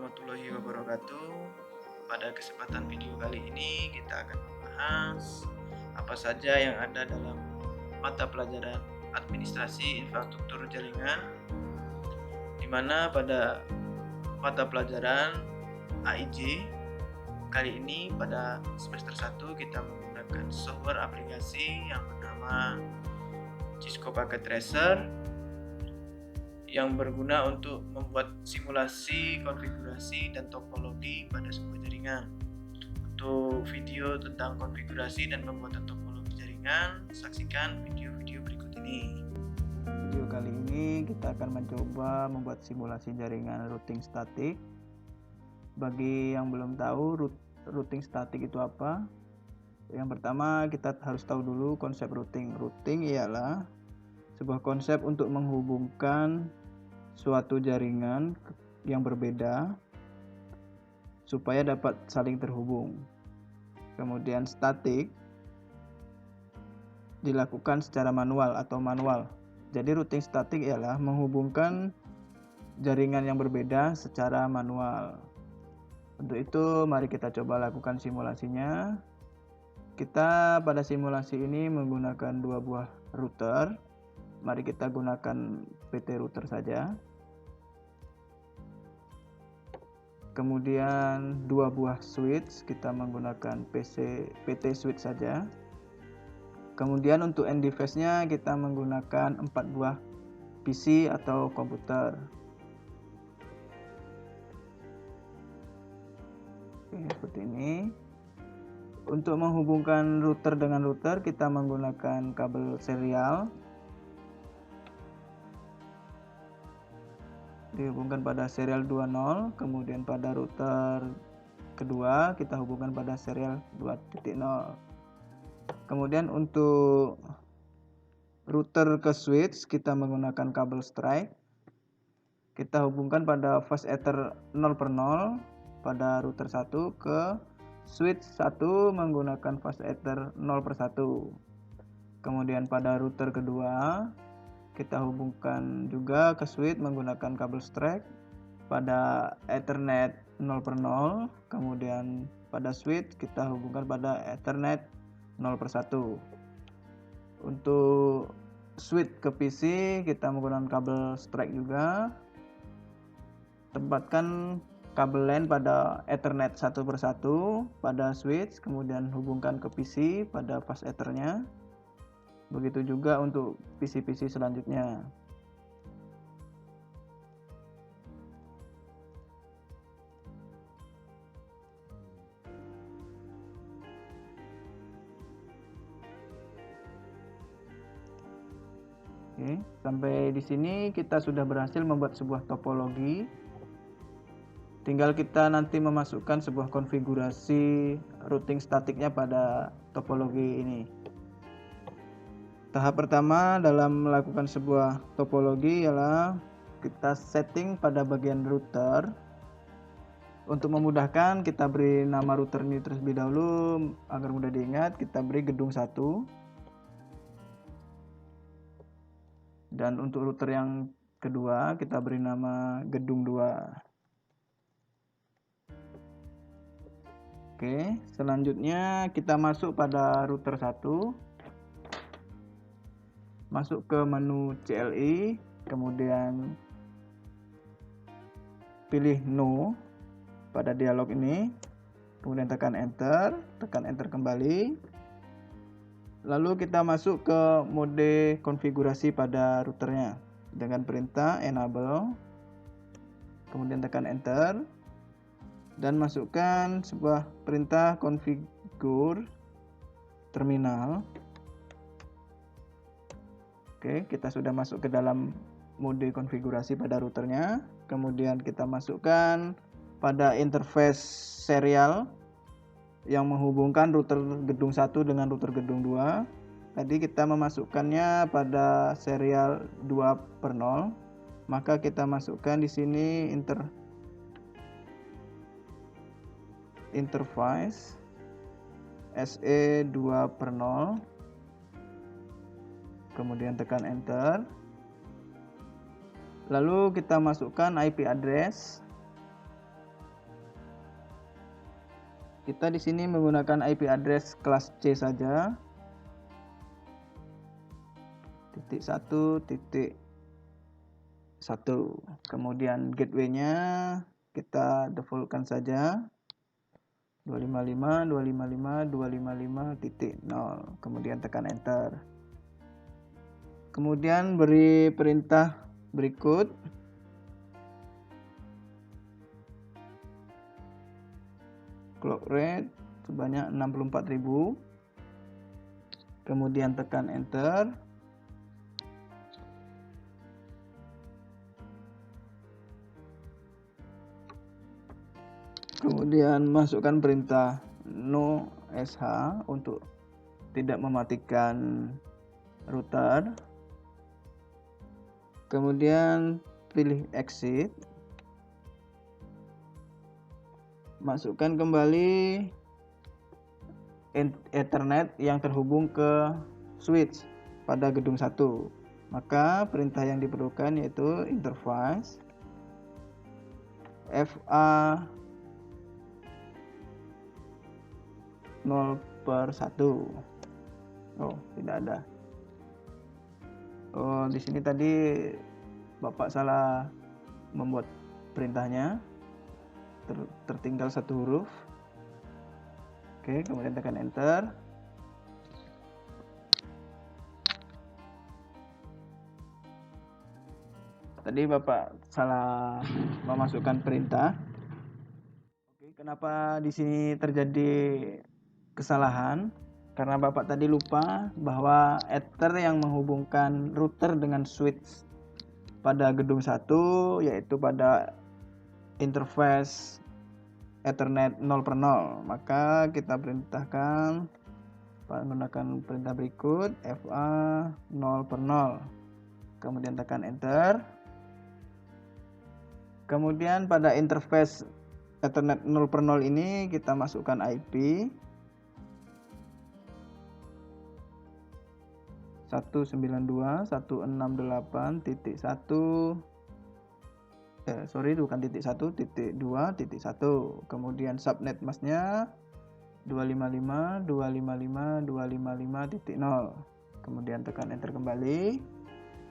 warahmatullahi wabarakatuh. Pada kesempatan video kali ini kita akan membahas apa saja yang ada dalam mata pelajaran administrasi infrastruktur jaringan, di mana pada mata pelajaran AIJ kali ini pada semester 1 kita menggunakan software aplikasi yang bernama Cisco Packet Tracer yang berguna untuk membuat simulasi, konfigurasi, dan topologi pada sebuah jaringan. Untuk video tentang konfigurasi dan pembuatan topologi jaringan, saksikan video-video berikut ini. Video kali ini kita akan mencoba membuat simulasi jaringan routing statik. Bagi yang belum tahu routing statik itu apa, yang pertama kita harus tahu dulu konsep routing. Routing ialah sebuah konsep untuk menghubungkan suatu jaringan yang berbeda supaya dapat saling terhubung. Kemudian statik dilakukan secara manual atau manual. Jadi routing statik ialah menghubungkan jaringan yang berbeda secara manual. Untuk itu mari kita coba lakukan simulasinya. Kita pada simulasi ini menggunakan dua buah router. Mari kita gunakan PT router saja. Kemudian dua buah switch, kita menggunakan PT switch saja. Kemudian untuk end device-nya kita menggunakan 4 buah PC atau komputer. Oke, seperti ini. Untuk menghubungkan router dengan router kita menggunakan kabel serial. Dihubungkan pada serial 20, kemudian pada router kedua kita hubungkan pada serial 2.0. Kemudian untuk router ke switch kita menggunakan kabel strike. Kita hubungkan pada fast ether 0/0 pada router 1 ke switch 1 menggunakan fast ether 0/1. Kemudian pada router kedua kita hubungkan juga ke switch menggunakan kabel strike pada Ethernet 0/0. Kemudian pada switch kita hubungkan pada Ethernet 0/1. Untuk switch ke PC kita menggunakan kabel strike juga. Tempatkan kabel LAN pada Ethernet 1/1 pada switch, kemudian hubungkan ke PC pada fast ethernya. Begitu juga untuk PC-PC selanjutnya. Oke, sampai di sini kita sudah berhasil membuat sebuah topologi. Tinggal kita nanti memasukkan sebuah konfigurasi routing statiknya pada topologi ini. Tahap pertama dalam melakukan sebuah topologi ialah kita setting pada bagian router. Untuk memudahkan kita beri nama router ini terlebih dahulu agar mudah diingat. Kita beri gedung 1. Dan untuk router yang kedua kita beri nama gedung 2. Oke, selanjutnya kita masuk pada router 1. Masuk ke menu CLI, kemudian pilih No pada dialog ini, kemudian tekan enter kembali. Lalu kita masuk ke mode konfigurasi pada routernya dengan perintah enable, kemudian tekan enter dan masukkan sebuah perintah configure terminal. Oke, kita sudah masuk ke dalam mode konfigurasi pada routernya. Kemudian kita masukkan pada interface serial yang menghubungkan router gedung 1 dengan router gedung 2. Tadi kita memasukkannya pada serial 2/0. Maka kita masukkan di sini interface SE 2/0. Kemudian tekan enter. Lalu kita masukkan IP address Kita di sini menggunakan IP address kelas C saja. .1.1. Kemudian gateway-nya kita defaultkan saja 255.255.255.0. Kemudian tekan enter. Kemudian beri perintah berikut. Clock rate sebanyak 64.000. Kemudian tekan enter. Kemudian masukkan perintah no sh untuk tidak mematikan router. Kemudian pilih exit. Masukkan kembali Ethernet yang terhubung ke switch pada gedung 1. Maka perintah yang diperlukan yaitu interface FA 0/1. Oh, tidak ada. Oh, di sini tadi Bapak salah membuat perintahnya. Tertinggal satu huruf. Oke, kemudian tekan enter. Tadi Bapak salah memasukkan perintah. Oke, kenapa di sini terjadi kesalahan? Karena Bapak tadi lupa bahwa ether yang menghubungkan router dengan switch pada gedung 1 yaitu pada interface Ethernet 0/0. Maka kita perintahkan menggunakan perintah berikut FA 0/0. Kemudian tekan enter. Kemudian pada interface Ethernet 0/0 ini kita masukkan IP 192.168.1 bukan titik 1.2.1. Kemudian subnet masknya 255.255.255.0. Kemudian tekan enter kembali.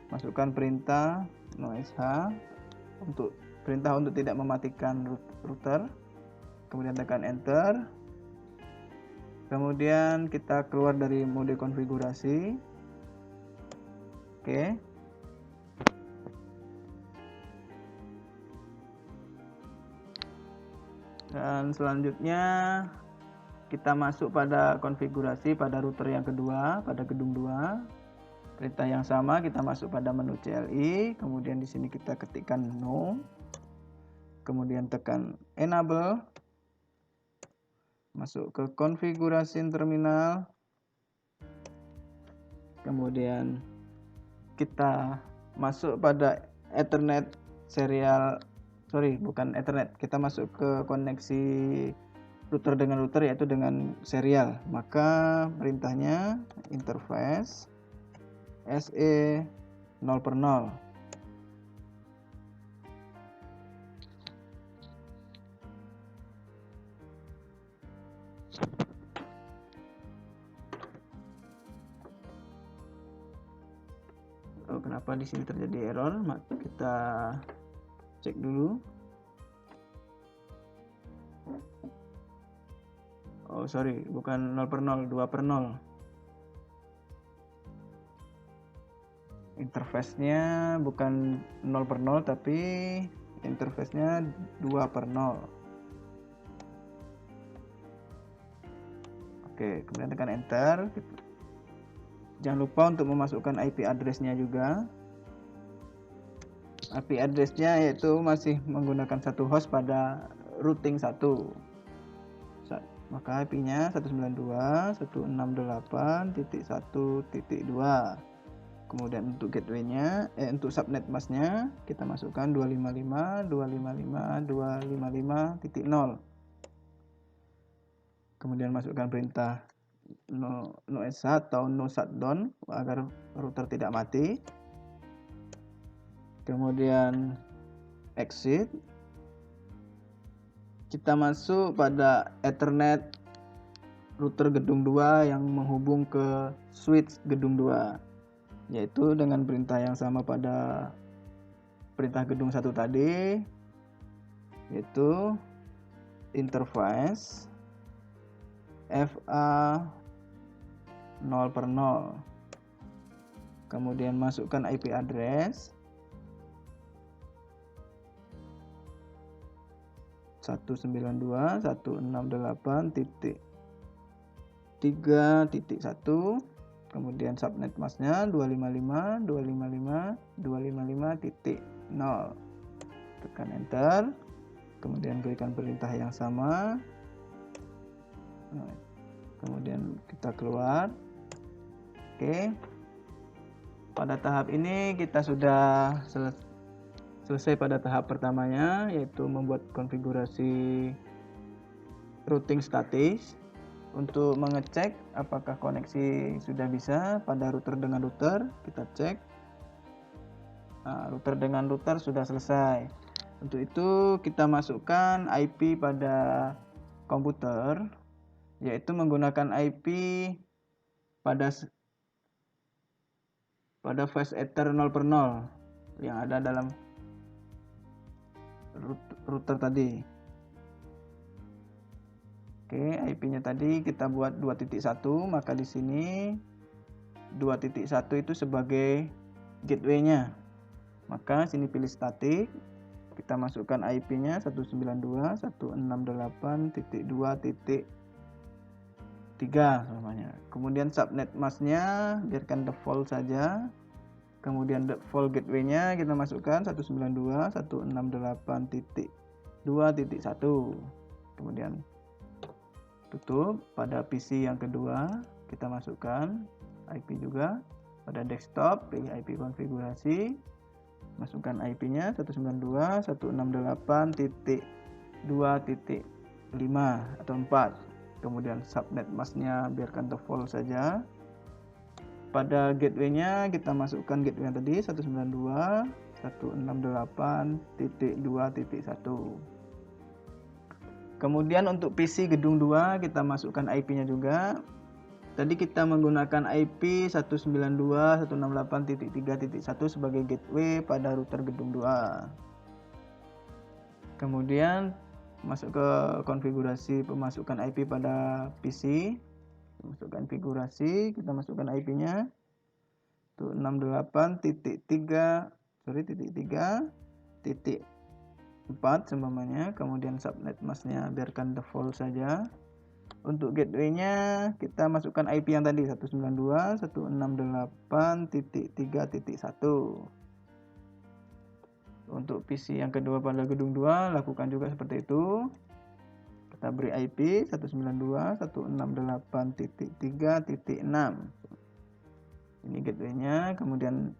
Masukkan perintah no sh untuk perintah untuk tidak mematikan router. Kemudian tekan enter. Kemudian kita keluar dari mode konfigurasi. Oke. Dan selanjutnya kita masuk pada konfigurasi pada router yang kedua, pada gedung 2. Perintah yang sama kita masuk pada menu CLI, kemudian di sini kita ketikkan no. Kemudian tekan enable. Masuk ke konfigurasi terminal. Kemudian kita masuk pada Ethernet serial, bukan Ethernet, kita masuk ke koneksi router dengan router yaitu dengan serial. Maka perintahnya interface SE 0/0. Kenapa di sini terjadi error? Maka kita cek dulu. Oh sorry, bukan 0/0, 2/0. Interface-nya bukan 0/0 tapi interface-nya 2/0. Oke, kemudian tekan enter. Jangan lupa untuk memasukkan IP address-nya juga. IP address-nya yaitu masih menggunakan satu host pada routing 1. Maka IP-nya 192.168.1.2. Kemudian untuk gateway-nya, untuk subnet mask-nya kita masukkan 255.255.255.0. Kemudian masukkan perintah no sh atau no shutdown agar router tidak mati. Kemudian exit. kita masuk pada Ethernet router gedung 2 yang menghubung ke switch gedung 2, yaitu dengan perintah yang sama pada perintah gedung 1 tadi, yaitu interface FA 0/0. Kemudian masukkan IP address 192.168.3.1, kemudian subnet masknya 255.255.255.0. Tekan enter, kemudian berikan perintah yang sama, kemudian kita keluar. Oke, pada tahap ini kita sudah selesai pada tahap pertamanya, yaitu membuat konfigurasi routing statis. Untuk mengecek apakah koneksi sudah bisa pada router dengan router, kita cek. Nah, router dengan router sudah selesai. Untuk itu kita masukkan IP pada komputer, yaitu menggunakan IP pada fast ether 0/0 yang ada dalam router tadi. Oke, IP-nya tadi kita buat 2.1, maka di sini 2.1 itu sebagai gateway-nya. Maka sini pilih static, kita masukkan IP-nya 192.168.2.3 namanya. Kemudian subnet masknya biarkan default saja. Kemudian default gateway-nya kita masukkan 192.168.2.1. Kemudian tutup. Pada PC yang kedua kita masukkan IP juga. Pada desktop pilih IP konfigurasi, masukkan IP-nya 192.168.2.5 atau 4. Kemudian subnet masknya biarkan default saja. Pada gateway-nya kita masukkan gateway yang tadi 192.168.2.1. Kemudian untuk PC gedung 2 kita masukkan IP-nya juga. Tadi kita menggunakan IP 192.168.3.1 sebagai gateway pada router gedung 2. Kemudian masuk ke konfigurasi pemasukan IP pada PC. Masukkan konfigurasi, kita masukkan IP-nya 68.3.4 seumpamanya. Kemudian subnet masknya biarkan default saja. Untuk gateway-nya kita masukkan IP yang tadi 192.168.3.1. Untuk PC yang kedua pada gedung 2 lakukan juga seperti itu. Kita beri IP 192.168.3.6. Ini gateway-nya, kemudian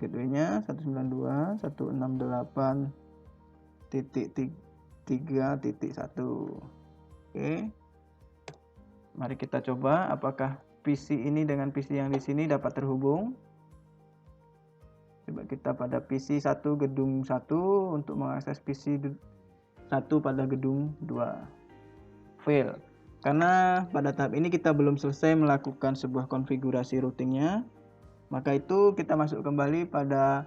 gateway-nya 192.168.3.1. Oke. Mari kita coba apakah PC ini dengan PC yang di sini dapat terhubung. Coba kita pada PC 1 gedung 1 untuk mengakses PC 1 pada gedung 2. Fail. Karena pada tahap ini kita belum selesai melakukan sebuah konfigurasi routingnya. Maka itu kita masuk kembali pada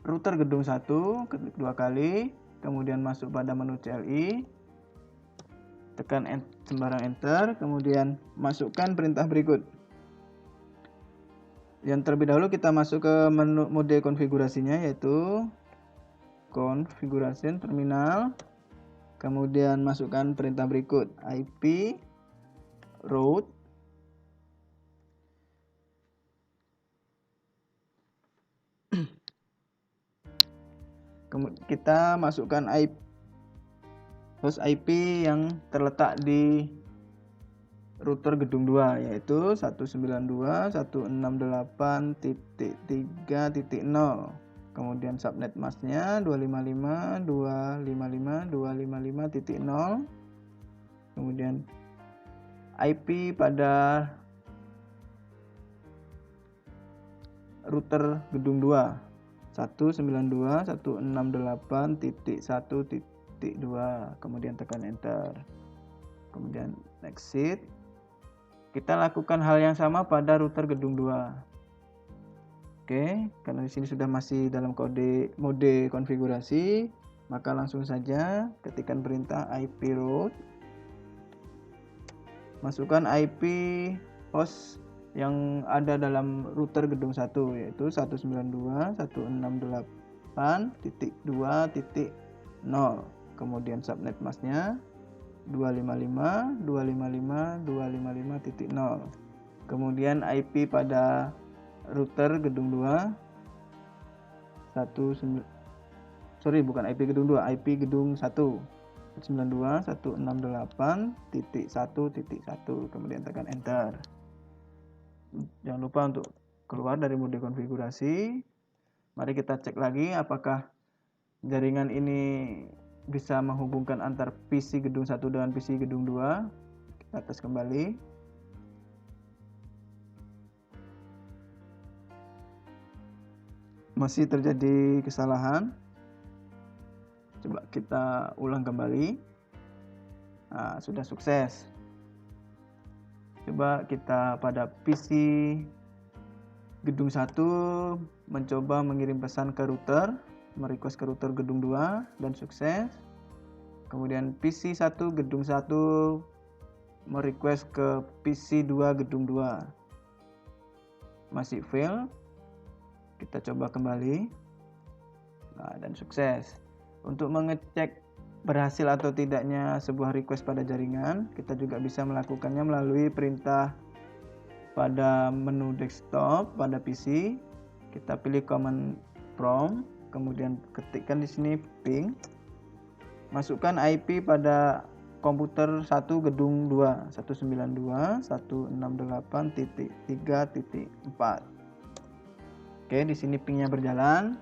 router gedung 1 kedua kali. Kemudian masuk pada menu CLI. Tekan sembarang enter, kemudian masukkan perintah berikut. Yang terlebih dahulu kita masuk ke menu mode konfigurasinya, yaitu configuration terminal. Kemudian masukkan perintah berikut, IP route kemudian kita masukkan host IP yang terletak di router gedung 2, yaitu 192.168.3.0. Kemudian subnet masknya 255.255.255.0. Kemudian IP pada router gedung 2 192.168.1.3.1. kemudian tekan enter, kemudian exit. Kita lakukan hal yang sama pada router gedung 2. Oke, karena di sini sudah masih dalam mode konfigurasi, maka langsung saja ketikkan perintah IP route, masukkan IP host yang ada dalam router gedung 1, yaitu 192.168.2.0, kemudian subnet masknya 255.255.255.0, kemudian IP pada router gedung 2 IP gedung 1 192.168.1.1, kemudian tekan enter. Jangan lupa untuk keluar dari mode konfigurasi. Mari kita cek lagi apakah jaringan ini bisa menghubungkan antar PC gedung 1 dengan PC gedung 2. Kita tes kembali. Masih terjadi kesalahan. Coba kita ulang kembali. Nah, sudah sukses. Coba kita pada PC gedung 1 mencoba mengirim pesan ke router, merequest ke router gedung 2 dan sukses. Kemudian PC 1 gedung 1 merequest ke PC 2 gedung 2. Masih fail. Kita coba kembali. Nah, dan sukses. Untuk mengecek berhasil atau tidaknya sebuah request pada jaringan, kita juga bisa melakukannya melalui perintah pada menu desktop pada PC. Kita pilih command prompt, kemudian ketikkan di sini ping, masukkan IP pada komputer 1 gedung 2 192.168.3.4. Oke, di sini pingnya berjalan.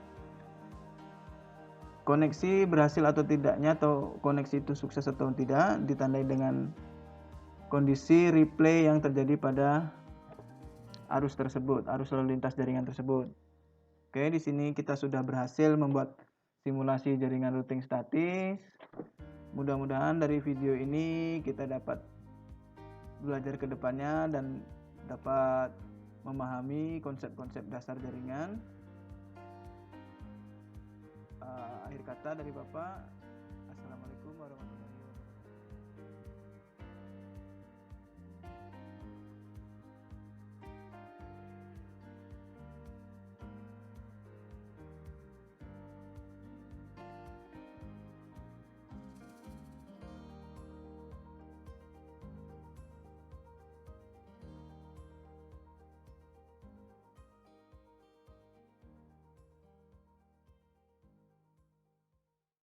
Koneksi berhasil atau tidaknya, atau koneksi itu sukses atau tidak, ditandai dengan kondisi replay yang terjadi pada arus tersebut, arus lalu lintas jaringan tersebut. Oke, di sini kita sudah berhasil membuat simulasi jaringan routing statis. Mudah-mudahan dari video ini kita dapat belajar ke depannya dan dapat memahami konsep-konsep dasar jaringan. Akhir kata dari Bapak, Assalamualaikum warahmatullahi wabarakatuh.